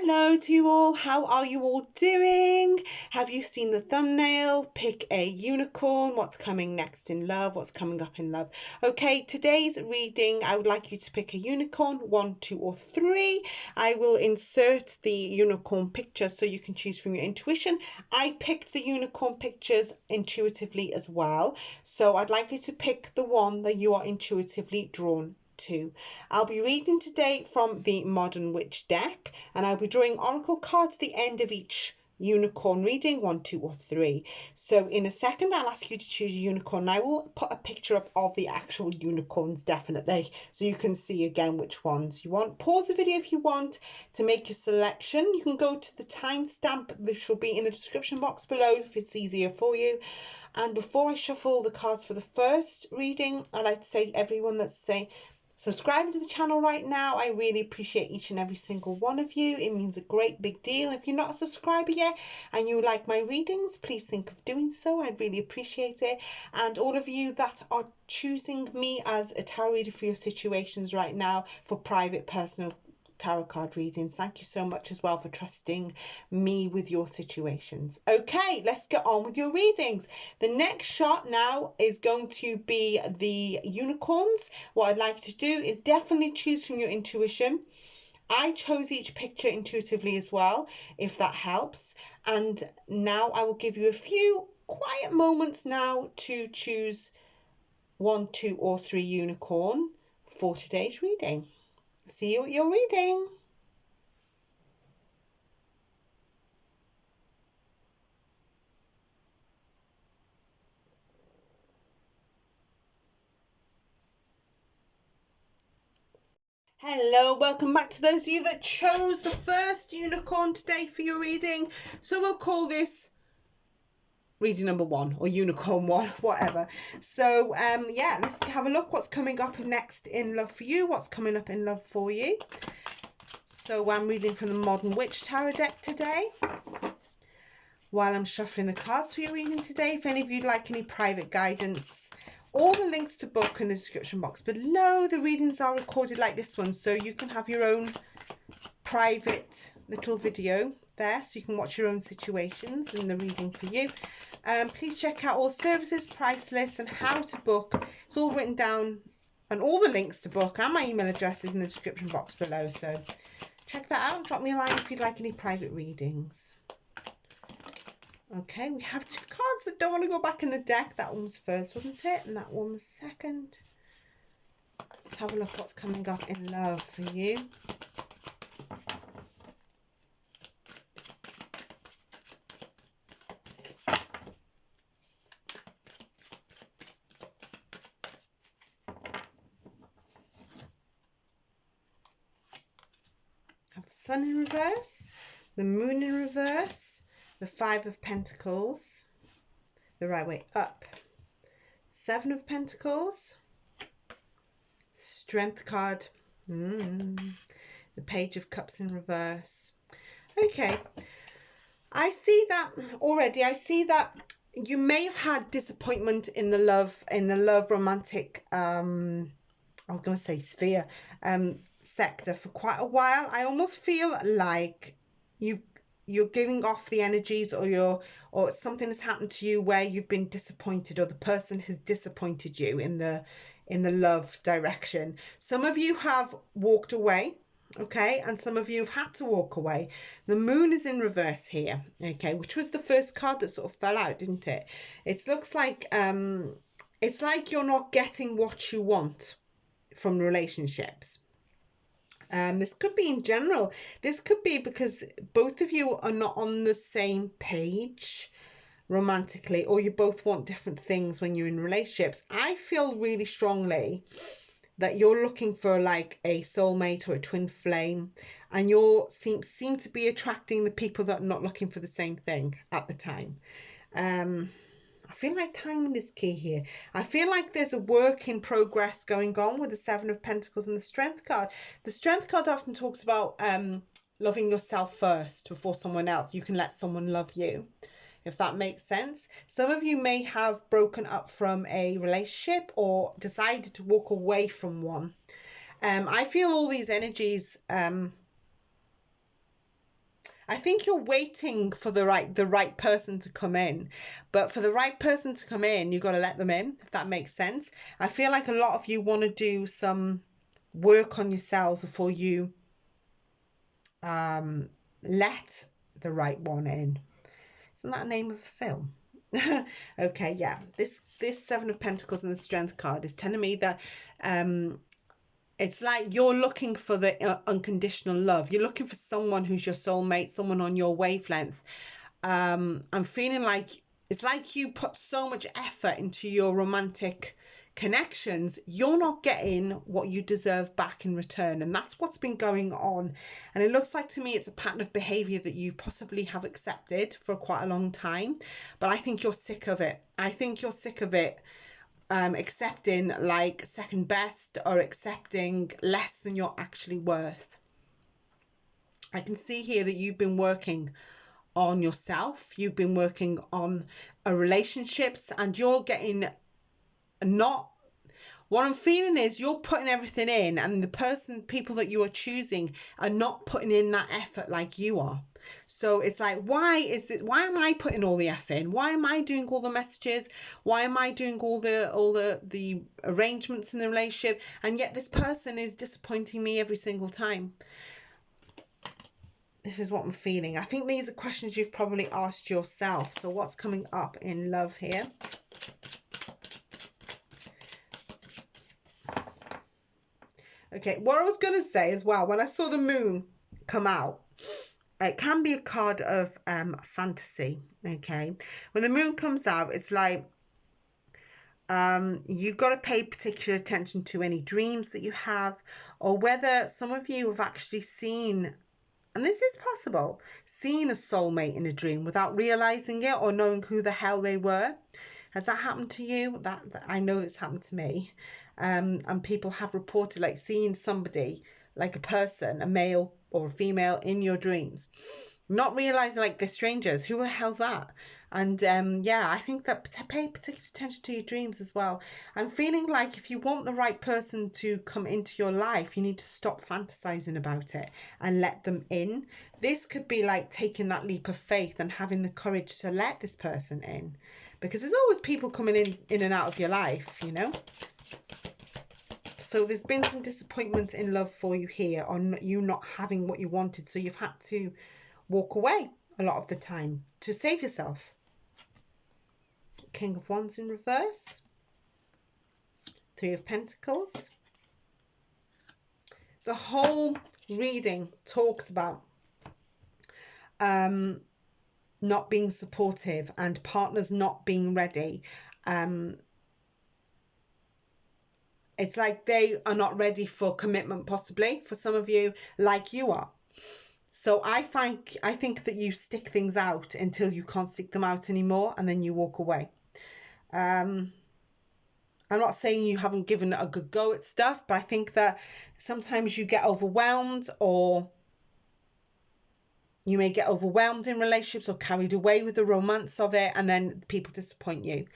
Hello to you all, how are you all doing? Have you seen the thumbnail? Pick a unicorn, what's coming next in love, what's coming up in love. Okay, today's reading, I would like you to pick a unicorn, 1, 2 or 3. I will insert the unicorn picture so you can choose from your intuition. I picked the unicorn pictures intuitively as well, so I'd like you to pick the one that you are intuitively drawn to. I'll be reading today from the Modern Witch deck, and I'll be drawing oracle cards at the end of each unicorn reading, 1, 2 or 3. So in a second I'll ask you to choose a unicorn, and I will put a picture up of the actual unicorns definitely, so you can see again which ones you want. Pause the video if you want to make your selection. You can go to the timestamp which will be in the description box below if it's easier for you. And before I shuffle the cards for the first reading, I'd like to say everyone that's subscribing to the channel right now, I really appreciate each and every single one of you. It means a great big deal. If you're not a subscriber yet and you like my readings, please think of doing so. I'd really appreciate it. And all of you that are choosing me as a tarot reader for your situations right now, for private personal tarot card readings, thank you so much as well for trusting me with your situations. Okay, let's get on with your readings. The next shot now is going to be the unicorns. What I'd like to do is definitely choose from your intuition. I chose each picture intuitively as well, if that helps. And now I will give you a few quiet moments now to choose 1, 2 or 3 unicorn for today's reading. See you at your reading. Hello, welcome back to those of you that chose the first unicorn today for your reading. So we'll call this reading number 1 or unicorn 1, whatever. So yeah, let's have a look what's coming up next in love for you, what's coming up in love for you. So I'm reading from the Modern Witch Tarot deck today. While I'm shuffling the cards for your reading today, if any of you'd like any private guidance, all the links to book in the description box below. The readings are recorded like this one, so you can have your own private little video there, so you can watch your own situations in the reading for you. Please check out all services, price lists and how to book. It's all written down, and all the links to book and my email address is in the description box below, so check that out and drop me a line if you'd like any private readings. Okay, we have 2 cards that don't want to go back in the deck. That one was first, wasn't it? And that one was second. Let's have a look what's coming up in love for you. Have the Sun in reverse, the Moon in reverse, the 5 of Pentacles, the right way up, 7 of Pentacles, Strength card, the Page of Cups in reverse. Okay, I see that already. I see that you may have had disappointment in the love romantic, I was going to say sphere, sector for quite a while. I almost feel like you're giving off the energies, or something has happened to you where you've been disappointed, or the person has disappointed you in the love direction. Some of you have walked away, okay, and some of you have had to walk away. The Moon is in reverse here, okay, which was the first card that sort of fell out, didn't it? It looks like it's like you're not getting what you want from relationships. This could be in general. This could be because both of you are not on the same page romantically, or you both want different things when you're in relationships. I feel really strongly that you're looking for like a soulmate or a twin flame, and you seem to be attracting the people that are not looking for the same thing at the time. I feel like timing is key here. I feel like there's a work in progress going on with the 7 of Pentacles and the Strength card. The Strength card often talks about loving yourself first before someone else. You can let someone love you, if that makes sense. Some of you may have broken up from a relationship or decided to walk away from one. I feel all these energies I think you're waiting for the right person to come in. But for the right person to come in, you've got to let them in, if that makes sense. I feel like a lot of you want to do some work on yourselves before you let the right one in. Isn't that a name of a film? Okay, yeah. This Seven of Pentacles and the Strength card is telling me that it's like you're looking for the unconditional love. You're looking for someone who's your soulmate, someone on your wavelength. I'm feeling like it's like you put so much effort into your romantic connections, you're not getting what you deserve back in return, and that's what's been going on. And it looks like to me it's a pattern of behavior that you possibly have accepted for quite a long time, but I think you're sick of it. I think you're sick of it, accepting like second best or accepting less than you're actually worth. I can see here that you've been working on yourself, you've been working on relationships, and you're getting not, what I'm feeling is you're putting everything in, and the people that you are choosing are not putting in that effort like you are. So it's like, why am I putting all the effort in? Why am I doing all the messages? Why am I doing all the arrangements in the relationship? And yet this person is disappointing me every single time. This is what I'm feeling. I think these are questions you've probably asked yourself. So what's coming up in love here? Okay, what I was going to say as well, when I saw the moon come out, it can be a card of fantasy, okay? When the moon comes out, it's like you've got to pay particular attention to any dreams that you have, or whether some of you have actually seen, and this is possible, seen a soulmate in a dream without realizing it or knowing who the hell they were. Has that happened to you? That I know it's happened to me. And people have reported like seeing somebody, like a person, a male or a female, in your dreams, not realizing like they're strangers. Who the hell's that? And yeah, I think that pay particular attention to your dreams as well. I'm feeling like if you want the right person to come into your life, you need to stop fantasizing about it and let them in. This could be like taking that leap of faith and having the courage to let this person in, because there's always people coming in and out of your life, you know. So there's been some disappointment in love for you here, on you not having what you wanted, so you've had to walk away a lot of the time to save yourself. King of Wands in reverse, Three of Pentacles. The whole reading talks about not being supportive and partners not being ready. It's like they are not ready for commitment, possibly for some of you, like you are. So I think that you stick things out until you can't stick them out anymore, and then you walk away. I'm not saying you haven't given it a good go at stuff, but I think that sometimes you get overwhelmed, or you may get overwhelmed in relationships or carried away with the romance of it, and then people disappoint you.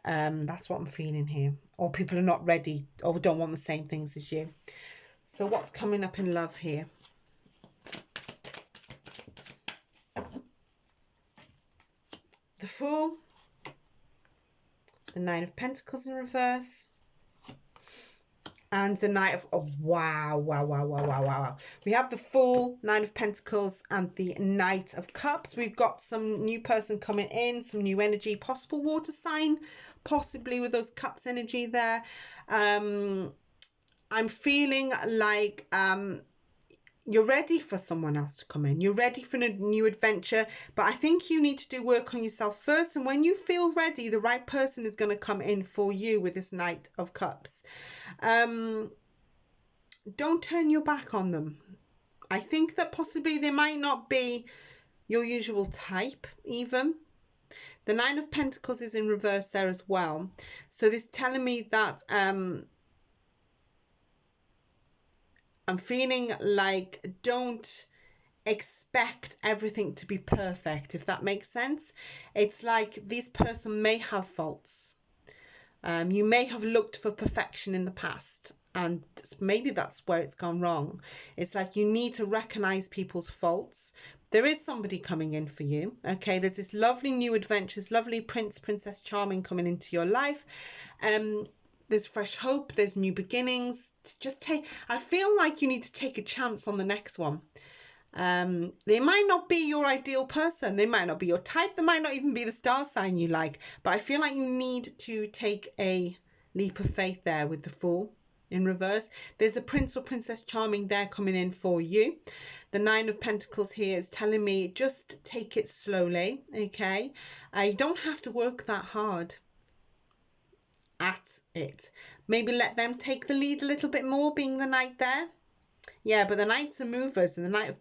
That's what I'm feeling here. Or people are not ready or don't want the same things as you. So what's coming up in love here? The Fool, the Nine of Pentacles in reverse, and the Knight of... Oh, wow. We have the Fool, Nine of Pentacles, and the Knight of Cups. We've got some new person coming in, some new energy, possible water sign, possibly with those cups energy there. I'm feeling like you're ready for someone else to come in. You're ready for a new adventure, but I think you need to do work on yourself first. And when you feel ready, the right person is going to come in for you with this Knight of Cups. Don't turn your back on them. I think that possibly they might not be your usual type even. The Nine of Pentacles is in reverse there as well. So this is telling me that I'm feeling like don't expect everything to be perfect, if that makes sense. It's like this person may have faults. You may have looked for perfection in the past, and maybe that's where it's gone wrong. It's like you need to recognize people's faults, there is somebody coming in for you. Okay, there's this lovely new adventures, lovely Prince, Princess Charming coming into your life. There's fresh hope, there's new beginnings. I feel like you need to take a chance on the next one. They might not be your ideal person, they might not be your type, they might not even be the star sign you like, but I feel like you need to take a leap of faith there with the Fool in reverse. There's a Prince or Princess Charming there coming in for you. The Nine of Pentacles here is telling me just take it slowly, okay? You don't have to work that hard at it. Maybe let them take the lead a little bit more, being the Knight there. Yeah, but the Knights are movers, and the Knight of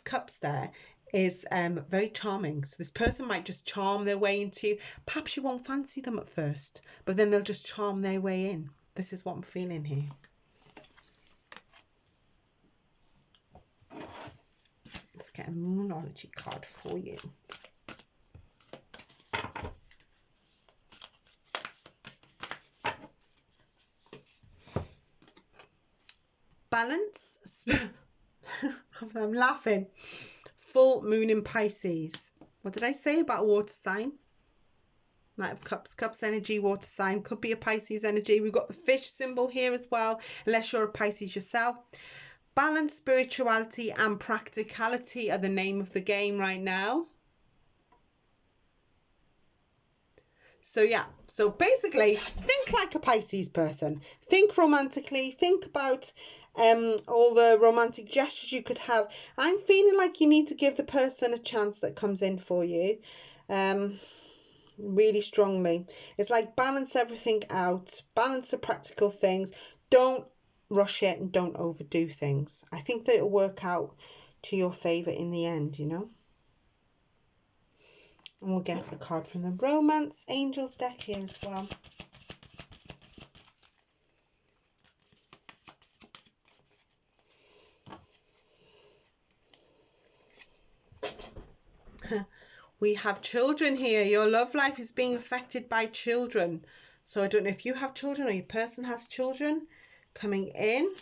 Cups there is very charming. So this person might just charm their way into, perhaps you won't fancy them at first, but then they'll just charm their way in. This is what I'm feeling here. Let's get a Moonology card for you. Balance. I'm laughing. Full moon in Pisces. What did I say about water sign? Knight of Cups, Cups energy, water sign. Could be a Pisces energy. We've got the fish symbol here as well, unless you're a Pisces yourself. Balance, spirituality and practicality are the name of the game right now. So yeah, so basically think like a Pisces person. Think romantically, think about all the romantic gestures you could have. I'm feeling like you need to give the person a chance that comes in for you. Really strongly. It's like balance everything out, balance the practical things. Don't rush it and don't overdo things. I think that it'll work out to your favor in the end, you know. And we'll get a card from the Romance Angels deck here as well. We have children here. Your love life is being affected by children. So I don't know if you have children or your person has children coming in,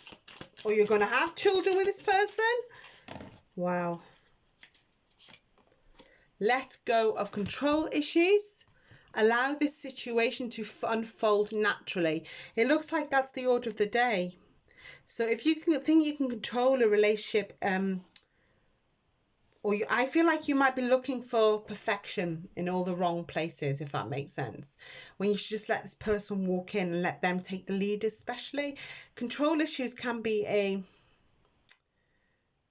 or you're going to have children with this person. Wow. Let go of control issues. Allow this situation to unfold naturally. It looks like that's the order of the day. So if you think you can control a relationship, I feel like you might be looking for perfection in all the wrong places, if that makes sense. When you should just let this person walk in and let them take the lead, especially. Control issues can be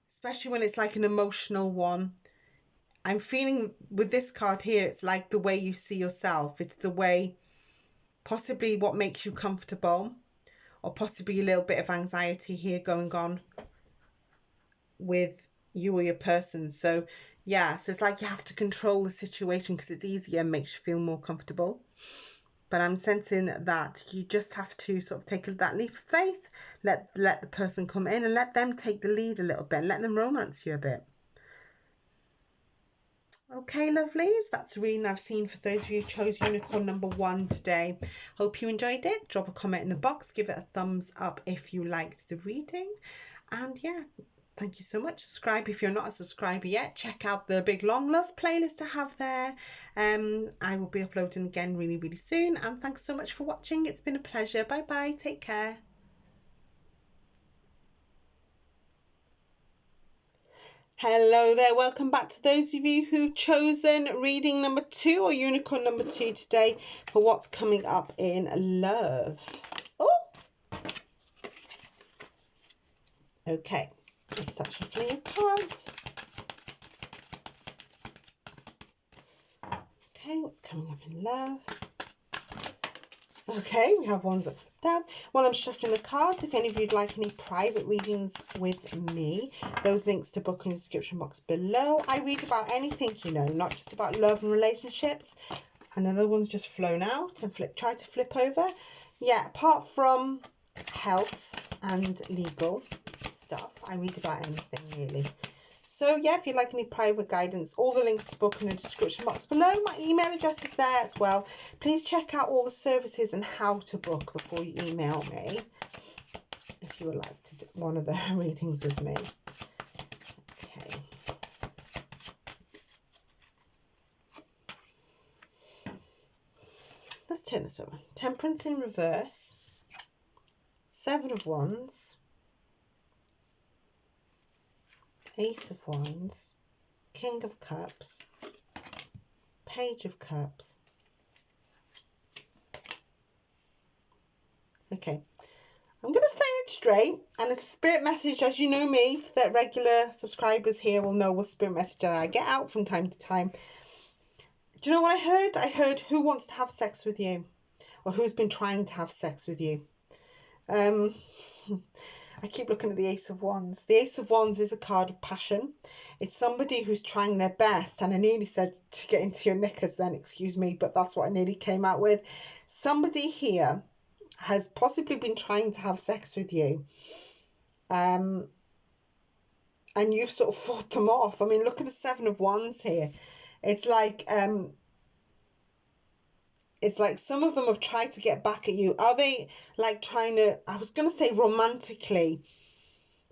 especially when it's like an emotional one. I'm feeling with this card here, it's like the way you see yourself. It's the way, possibly what makes you comfortable, or possibly a little bit of anxiety here going on with you or your person. So yeah, so it's like you have to control the situation because it's easier and makes you feel more comfortable. But I'm sensing that you just have to sort of take that leap of faith, let the person come in and let them take the lead a little bit and let them romance you a bit. Okay, lovelies, that's the reading I've seen for those of you who chose unicorn number 1 today. Hope you enjoyed it. Drop a comment in the box, give it a thumbs up if you liked the reading. And yeah, thank you so much. Subscribe if you're not a subscriber yet. Check out the Big Long Love playlist I have there. I will be uploading again really, really soon. And thanks so much for watching. It's been a pleasure. Bye bye. Take care. Hello there, welcome back to those of you who've chosen reading number 2 or unicorn number 2 today for what's coming up in love. Oh, okay, let's start shuffling your cards. Okay, what's coming up in love? Okay, we have ones up down. While I'm shuffling the cards, if any of you'd like any private readings with me, those links to book in the description box below. I read about anything, you know, not just about love and relationships. Another one's just flown out and tried to flip over. Yeah, apart from health and legal stuff, I read about anything really. So yeah, if you'd like any private guidance, all the links to book in the description box below. My email address is there as well. Please check out all the services and how to book before you email me if you would like to do one of the readings with me. Okay. So Temperance in reverse, Seven of Wands, Ace of Wands, King of Cups, Page of Cups. Okay, I'm going to say it straight, and it's a spirit message, as you know me, that regular subscribers here will know what spirit message that I get out from time to time. Do you know what I heard? I heard, who wants to have sex with you? Or who's been trying to have sex with you? I keep looking at the Ace of Wands. The Ace of Wands is a card of passion. It's somebody who's trying their best, and I nearly said to get into your knickers then, excuse me, but that's what I nearly came out with. Somebody here has possibly been trying to have sex with you, and you've sort of fought them off. I mean, look at the Seven of Wands here. It's like some of them have tried to get back at you. Are they like trying to, I was going to say romantically,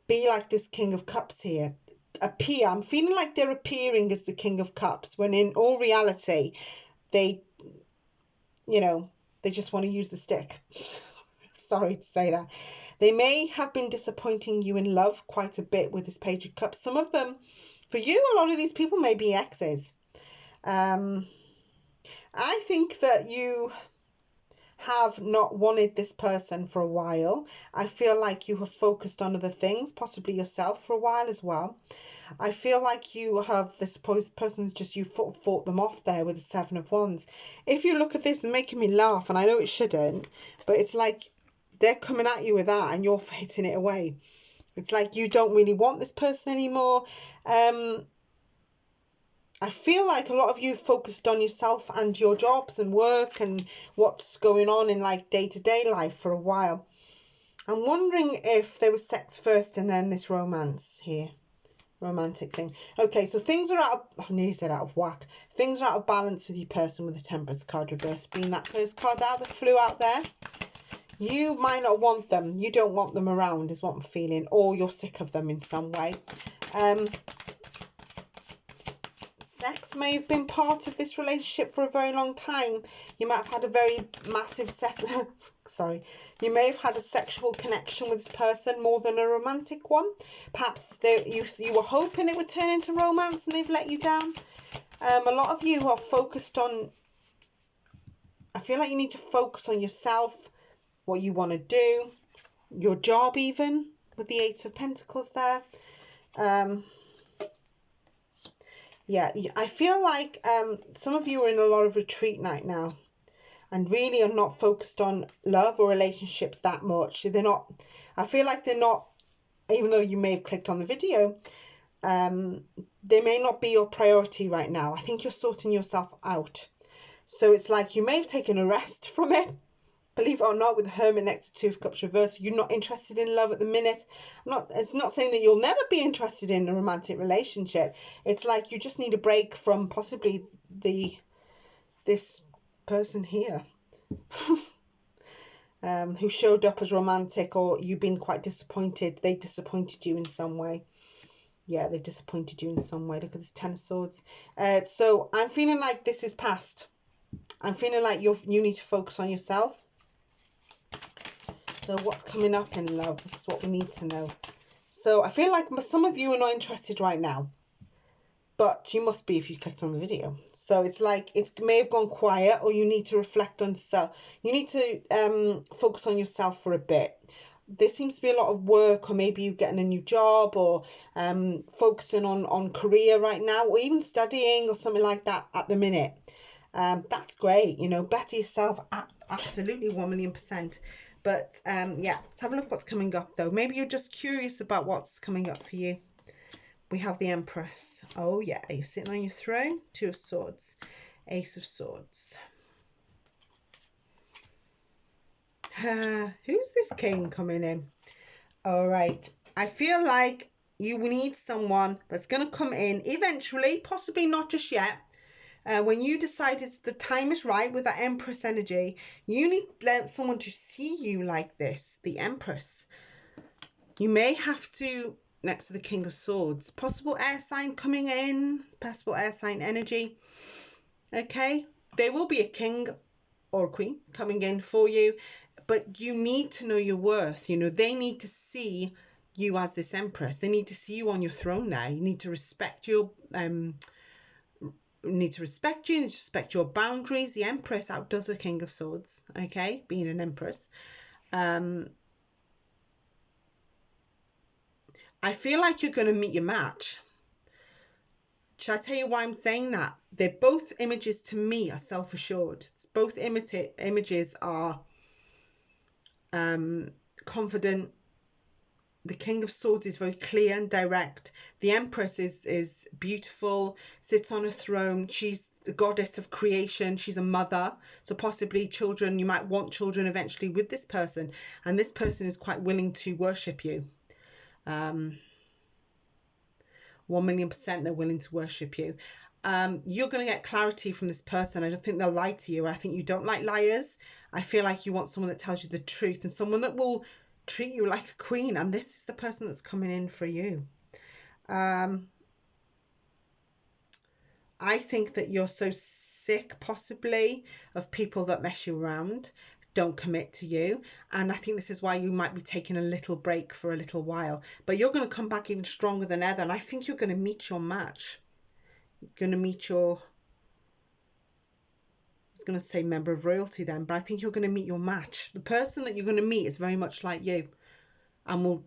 be like this King of Cups here? Appear. I'm feeling like they're appearing as the King of Cups, when in all reality, they just want to use the stick. Sorry to say that. They may have been disappointing you in love quite a bit with this Page of Cups. Some of them, for you, a lot of these people may be exes. I think that you have not wanted this person for a while. I feel like you have focused on other things, possibly yourself for a while as well. I feel like you have, this person's just, you fought them off there with the Seven of Wands. If you look at this, it's making me laugh, and I know it shouldn't, but it's like they're coming at you with that and you're fighting it away. It's like you don't really want this person anymore. I feel like a lot of you focused on yourself and your jobs and work and what's going on in like day-to-day life for a while. I'm wondering if there was sex first and then this romance here. Romantic thing. Okay, so things are I nearly said out of whack. Things are out of balance with your person with the Temperance card reverse being that first card out that flew out there. You might not want them. You don't want them around is what I'm feeling. Or you're sick of them in some way. Sex may have been part of this relationship for a very long time. You might have had a very massive you may have had a sexual connection with this person more than a romantic one. Perhaps you were hoping it would turn into romance and they've let you down. A lot of you are focused on, I feel like you need to focus on yourself, what you want to do, your job even, with the Eight of Pentacles there. Yeah, I feel like some of you are in a lot of retreat right now and really are not focused on love or relationships that much. They're not, I feel like they're not, even though you may have clicked on the video, they may not be your priority right now. I think you're sorting yourself out. So it's like you may have taken a rest from it. Believe it or not, with the Hermit next to Two of Cups reverse, you're not interested in love at the minute. It's not saying that you'll never be interested in a romantic relationship. It's like you just need a break from possibly this person here who showed up as romantic, or you've been quite disappointed. They disappointed you in some way. Yeah, they disappointed you in some way. Look at this Ten of Swords. So I'm feeling like this is past. I'm feeling like you need to focus on yourself. So what's coming up in love? This is what we need to know. So I feel like some of you are not interested right now. But you must be if you clicked on the video. So it's like it may have gone quiet, or you need to reflect on yourself. You need to focus on yourself for a bit. There seems to be a lot of work, or maybe you're getting a new job, or focusing on career right now, or even studying or something like that at the minute. That's great. Better yourself. Absolutely 1,000,000%. But yeah, let's have a look what's coming up though. Maybe you're just curious about what's coming up for you. We have the Empress. Oh yeah, you're sitting on your throne. Two of Swords. Ace of Swords. Who's this king coming in? All right. I feel like you need someone that's going to come in eventually, possibly not just yet. When you decide the time is right with that Empress energy, you need someone to see you like this, the Empress. You may have to, next to the King of Swords, possible air sign coming in, possible air sign energy. Okay, there will be a king or a queen coming in for you, but you need to know your worth. You know, they need to see you as this empress. They need to see you on your throne there. You need to respect your need to respect you, need to respect your boundaries. The empress outdoes the king of swords, okay, being an empress. I feel like you're going to meet your match. Should I tell you why I'm saying that? They're both images to me are self-assured. Both images are confident. The King of Swords is very clear and direct. The Empress is beautiful, sits on a throne. She's the goddess of creation. She's a mother. So possibly children, you might want children eventually with this person. And this person is quite willing to worship you. 1,000,000% they're willing to worship you. You're going to get clarity from this person. I don't think they'll lie to you. I think you don't like liars. I feel like you want someone that tells you the truth and someone that will treat you like a queen. And this is the person that's coming in for you. I think that you're so sick, possibly, of people that mess you around, don't commit to you. And I think this is why you might be taking a little break for a little while. But you're going to come back even stronger than ever. And I think you're going to meet your match. You're going to meet your... I was going to say member of royalty then, but I think you're going to meet your match. The person that you're going to meet is very much like you and will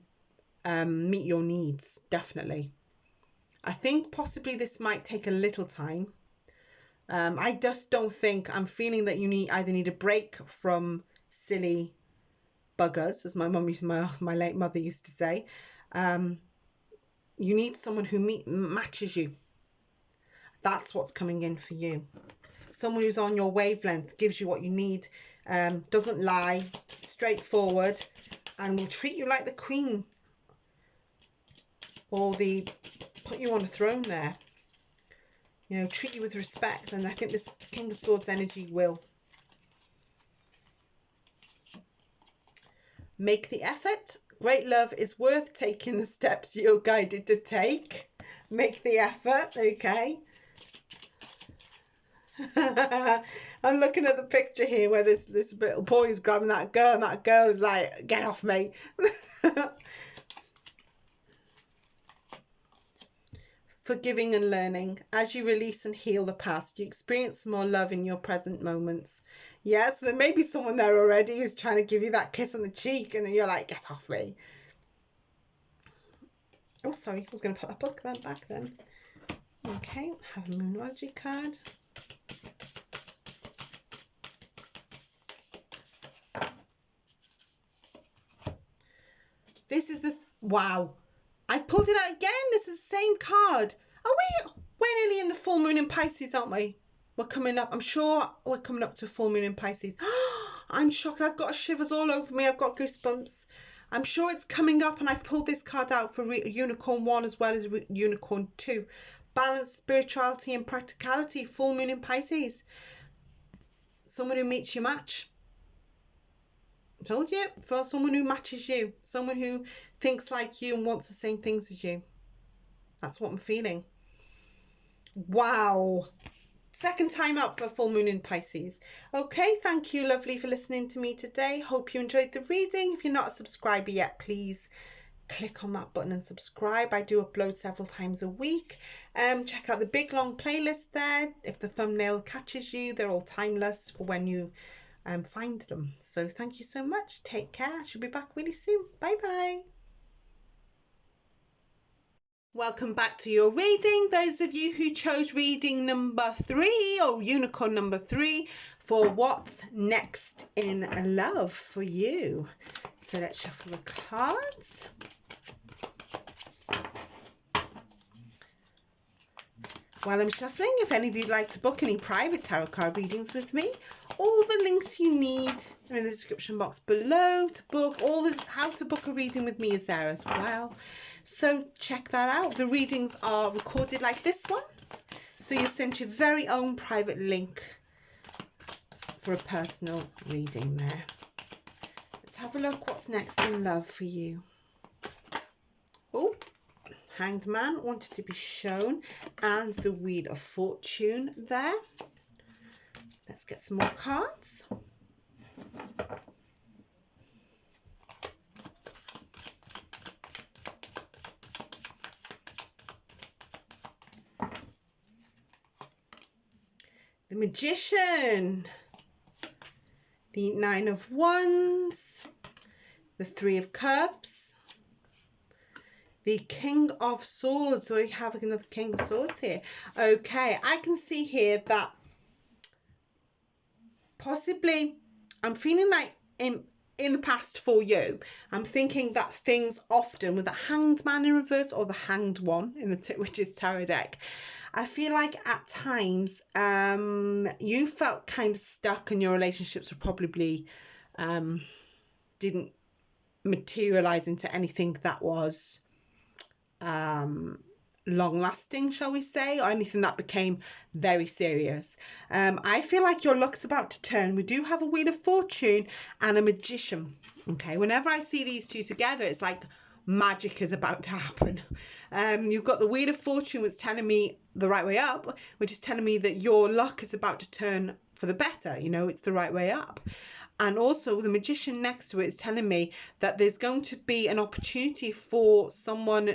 meet your needs, definitely. I think possibly this might take a little time. I just don't think, I'm feeling that you either need a break from silly buggers, as my late mother used to say. You need someone who matches you. That's what's coming in for you. Someone who's on your wavelength, gives you what you need, doesn't lie, straightforward, and will treat you like the queen, or put you on a throne there. You know, treat you with respect. And I think this King of Swords energy will. Make the effort. Great love is worth taking the steps you're guided to take. Make the effort, okay? I'm looking at the picture here where this little boy is grabbing that girl, and that girl is like, get off me. Forgiving and learning. As you release and heal the past, you experience more love in your present moments. Yeah, so there may be someone there already who's trying to give you that kiss on the cheek, and then you're like, get off me. Oh, sorry, I was going to put that book back then. Okay, have a Moonology card. This is this. Wow. I've pulled it out again. This is the same card. We're nearly in the full moon in Pisces, aren't we? We're coming up. I'm sure we're coming up to full moon in Pisces. I'm shocked. I've got shivers all over me. I've got goosebumps. I'm sure it's coming up, and I've pulled this card out for Unicorn 1 as well as Unicorn 2. Balance, spirituality and practicality. Full moon in Pisces. Someone who meets your match. I told you, for someone who matches you, someone who thinks like you and wants the same things as you. That's what I'm feeling. Wow. Second time up for full moon in Pisces. Okay, thank you, lovely, for listening to me today. Hope you enjoyed the reading. If you're not a subscriber yet, please click on that button and subscribe. I do upload several times a week. Check out the big long playlist there. If the thumbnail catches you, they're all timeless for when you find them. So thank you so much. Take care. I should be back really soon. Bye bye. Welcome back to your reading. Those of you who chose reading number 3 or unicorn number 3 for what's next in love for you. So let's shuffle the cards. While I'm shuffling, if any of you'd like to book any private tarot card readings with me, all the links you need are in the description box below to book. How to book a reading with me is there as well. So check that out. The readings are recorded like this one. So you're sent your very own private link for a personal reading there. Let's have a look what's next in love for you. Oh, Hanged Man wanted to be shown, and the Wheel of Fortune there. Let's let's get some more cards. The Magician, the Nine of Wands, the Three of Cups, the King of Swords. So we have another King of Swords here. Okay, I can see here that possibly I'm feeling like in the past for you, I'm thinking that things often with the Hanged Man in reverse or the Hanged One in the Witch's Tarot deck, I feel like at times you felt kind of stuck and your relationships were probably didn't materialize into anything that was long lasting, shall we say, or anything that became very serious. I feel like your luck's about to turn. We do have a Wheel of Fortune and a Magician. Okay, whenever I see these two together, it's like magic is about to happen. You've got the Wheel of Fortune, which is telling me the right way up, which is telling me that your luck is about to turn for the better. You know, it's the right way up. And also the Magician next to it is telling me that there's going to be an opportunity for someone.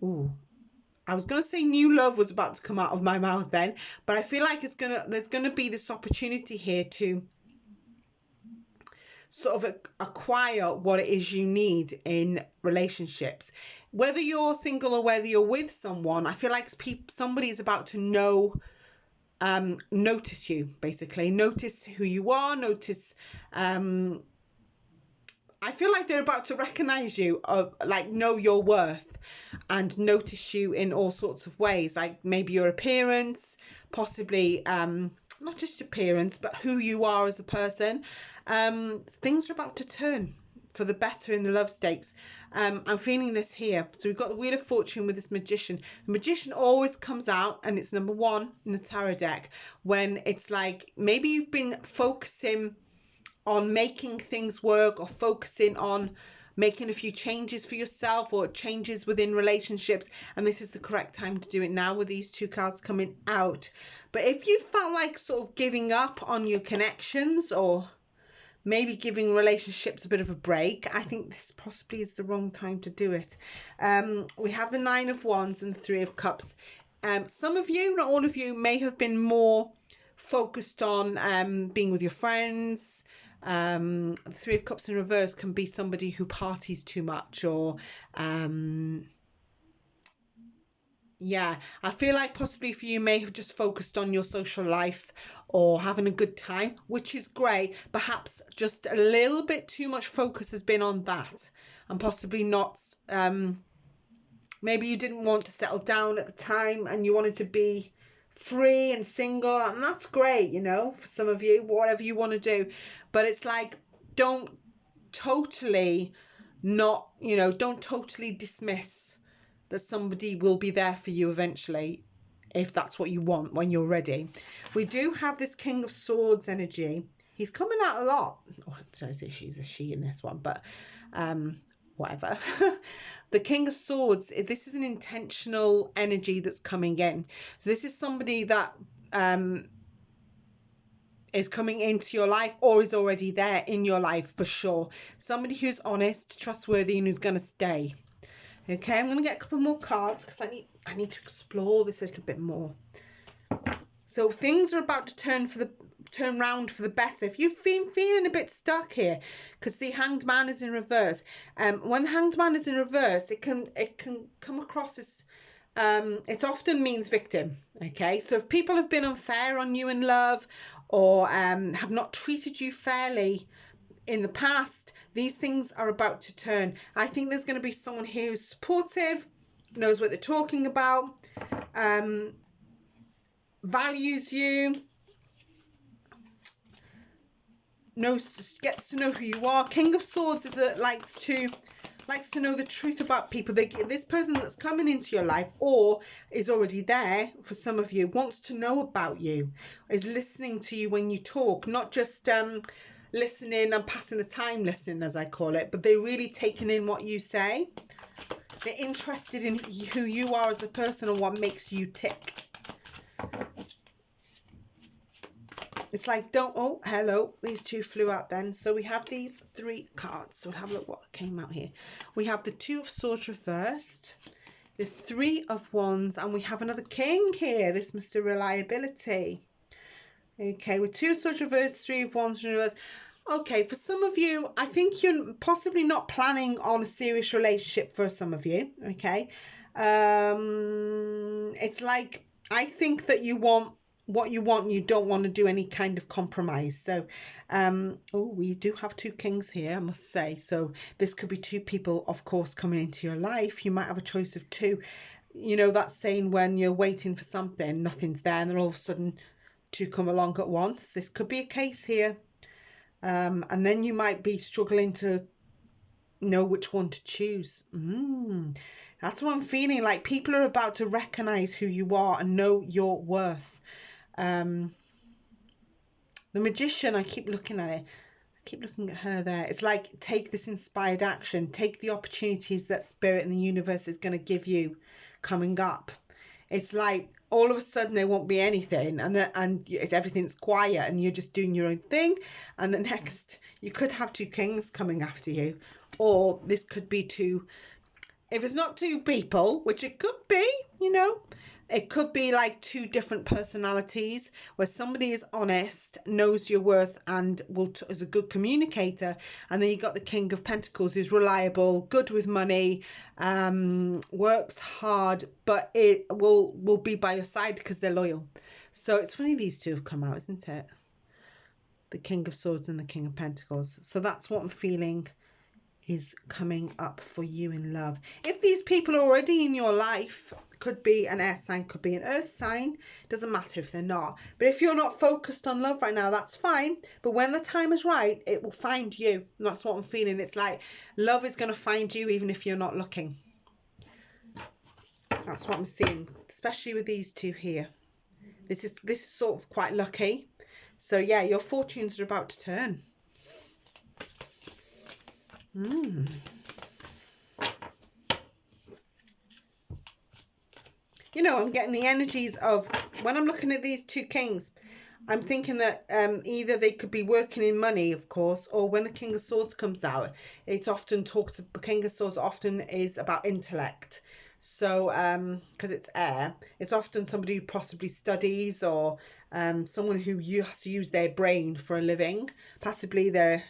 Ooh, I was going to say new love was about to come out of my mouth then, but I feel like there's going to be this opportunity here to sort of acquire what it is you need in relationships. Whether you're single or whether you're with someone, I feel like somebody is about to notice you, basically. Notice who you are, notice... I feel like they're about to recognize you, like know your worth and notice you in all sorts of ways, like maybe your appearance, possibly not just appearance, but who you are as a person. Things are about to turn for the better in the love stakes. I'm feeling this here. So we've got the Wheel of Fortune with this Magician. The Magician always comes out, and it's number one in the tarot deck, when it's like maybe you've been focusing on making things work or focusing on making a few changes for yourself or changes within relationships, and this is the correct time to do it now with these two cards coming out. But if you felt like sort of giving up on your connections or maybe giving relationships a bit of a break, I think this possibly is the wrong time to do it. We have the Nine of Wands and the Three of Cups. Some of you, not all of you, may have been more focused on being with your friends. The Three of Cups in reverse can be somebody who parties too much, or yeah, I feel like possibly for you may have just focused on your social life or having a good time, which is great. Perhaps just a little bit too much focus has been on that, and possibly not, maybe you didn't want to settle down at the time and you wanted to be free and single, and that's great, you know, for some of you, whatever you want to do. But it's like, don't totally dismiss that somebody will be there for you eventually, if that's what you want when you're ready. We do have this King of Swords energy. He's coming out a lot. Oh, I say she's a she in this one, but whatever. The King of Swords, this is an intentional energy that's coming in. So this is somebody that is coming into your life or is already there in your life for sure. Somebody who's honest, trustworthy, and who's going to stay. Okay, I'm going to get a couple more cards because I need to explore this a little bit more. So things are about to turn round for the better. If you've been feeling a bit stuck here, because the Hanged Man is in reverse, when the Hanged Man is in reverse, it can come across as it often means victim. Okay, so if people have been unfair on you in love, or have not treated you fairly in the past, these things are about to turn. I think there's going to be someone here who's supportive, knows what they're talking about, values you, gets to know who you are. King of Swords likes to know the truth about people. This person that's coming into your life, or is already there for some of you, wants to know about you, is listening to you when you talk, not just listening and passing the time listening, as I call it, but they're really taking in what you say. They're interested in who you are as a person and what makes you tick. It's like, don't, oh, hello, these two flew out then. So we have these 3 cards. So we'll have a look what came out here. We have the 2 of Swords reversed, the 3 of Wands, and we have another King here. This Mr. Reliability. Okay, with 2 of Swords reversed, 3 of Wands reversed. Okay, for some of you, I think you're possibly not planning on a serious relationship for some of you, okay? It's like, I think that you want what you want and you don't want to do any kind of compromise. So, oh, we do have 2 kings here, I must say. So this could be 2 people, of course, coming into your life. You might have a choice of 2. You know, that saying when you're waiting for something, nothing's there, and then all of a sudden 2 come along at once. This could be a case here. And then you might be struggling to know which one to choose. That's what I'm feeling like. People are about to recognize who you are and know your worth. The Magician, I keep looking at it. I keep looking at her there. It's like, take this inspired action. Take the opportunities that Spirit and the universe is going to give you coming up. It's like, all of a sudden there won't be anything, and everything's quiet and you're just doing your own thing, and the next you could have 2 kings coming after you, or this could be 2, if it's not 2 people, which it could be, you know, it could be like 2 different personalities where somebody is honest, knows your worth, and is a good communicator. And then you got the King of Pentacles, who's reliable, good with money, works hard, but it will be by your side because they're loyal. So it's funny these 2 have come out, isn't it? The King of Swords and the King of Pentacles. So that's what I'm feeling is coming up for you in love. If these people are already in your life, could be an air sign, could be an earth sign, doesn't matter if they're not. But if you're not focused on love right now, that's fine. But when the time is right, it will find you. And that's what I'm feeling. It's like love is going to find you even if you're not looking. That's what I'm seeing, especially with these 2 here. This is sort of quite lucky. So yeah, your fortunes are about to turn. You know, I'm getting the energies of, when I'm looking at these 2 kings, I'm thinking that either they could be working in money, of course, or when the King of Swords comes out, it often talks, the King of Swords often is about intellect. So, because it's air, it's often somebody who possibly studies, or someone who has to use their brain for a living. Possibly they're,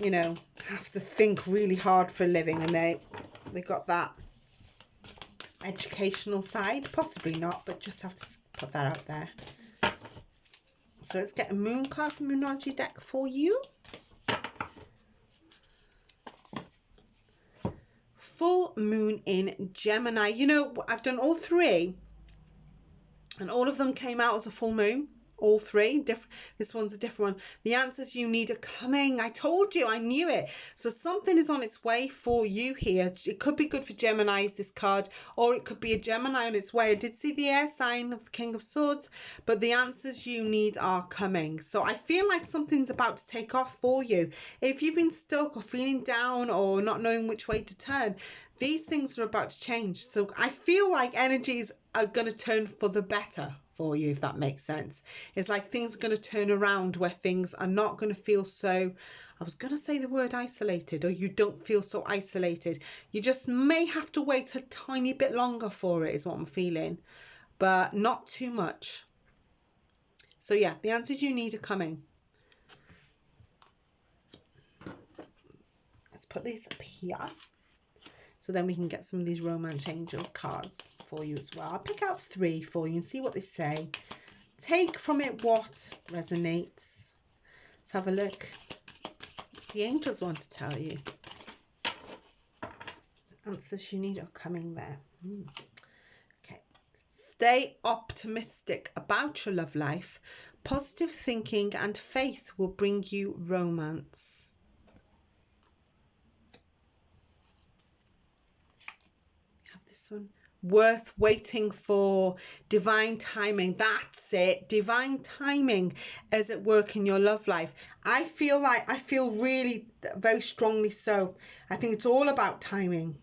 you know, have to think really hard for a living, and they got that educational side. Possibly not, but just have to put that out there. So let's get a moon card from Moonology deck for you. Full moon in Gemini. You know, I've done all 3 and all of them came out as a full moon. All 3 different. This one's a different one. The answers you need are coming. I told you, I knew it. So something is on its way for you here. It could be good for Geminis, this card, or it could be a Gemini on its way. I did see the air sign of the King of Swords, but the answers you need are coming. So I feel like something's about to take off for you. If you've been stuck or feeling down or not knowing which way to turn, these things are about to change. So I feel like energies are going to turn for the better for you, if that makes sense. It's like things are going to turn around where things are not going to feel so, I was going to say the word isolated, or you don't feel so isolated. You just may have to wait a tiny bit longer for it, is what I'm feeling, but not too much. So yeah, the answers you need are coming. Let's put this up here, so then we can get some of these Romance Angels cards for you as well. I'll pick out 3 for you and see what they say. Take from it what resonates. Let's have a look. The angels want to tell you. Answers you need are coming there. Okay. Stay optimistic about your love life. Positive thinking and faith will bring you romance. This one, worth waiting for, divine timing. That's it, divine timing is at work in your love life. I feel really very strongly so. I think it's all about timing.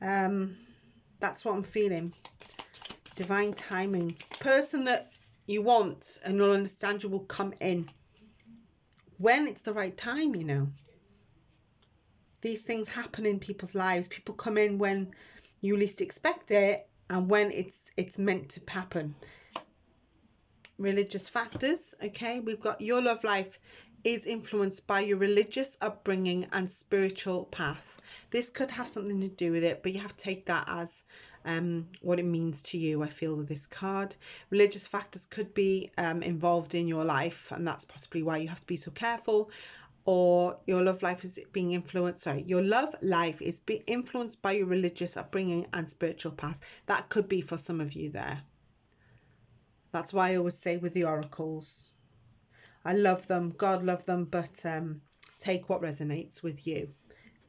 That's what I'm feeling. Divine timing. Person that you want and you'll understand you will come in when it's the right time, you know. These things happen in people's lives. People come in when you least expect it and when it's meant to happen. Religious factors, okay? We've got your love life is influenced by your religious upbringing and spiritual path. This could have something to do with it, but you have to take that as what it means to you, I feel, with this card. Religious factors could be involved in your life, and that's possibly why you have to be so careful. Or your love life is being influenced, your love life is being influenced by your religious upbringing and spiritual path. That could be for some of you there. That's why I always say with the oracles, I love them, God love them, but take what resonates with you.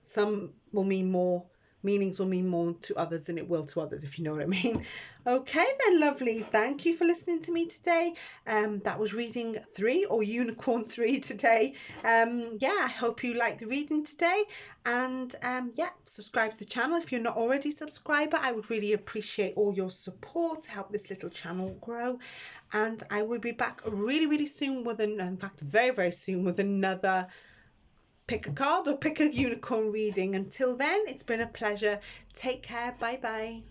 Some will mean more, meanings will mean more to others than it will to others, if you know what I mean. Okay then, lovelies, thank you for listening to me today. That was reading 3 or unicorn 3 today. Yeah, I hope you liked the reading today, and yeah, subscribe to the channel if you're not already a subscriber. I would really appreciate all your support to help this little channel grow, and I will be back really soon with in fact very soon with another pick a card or pick a unicorn reading. Until then, it's been a pleasure. Take care. Bye bye.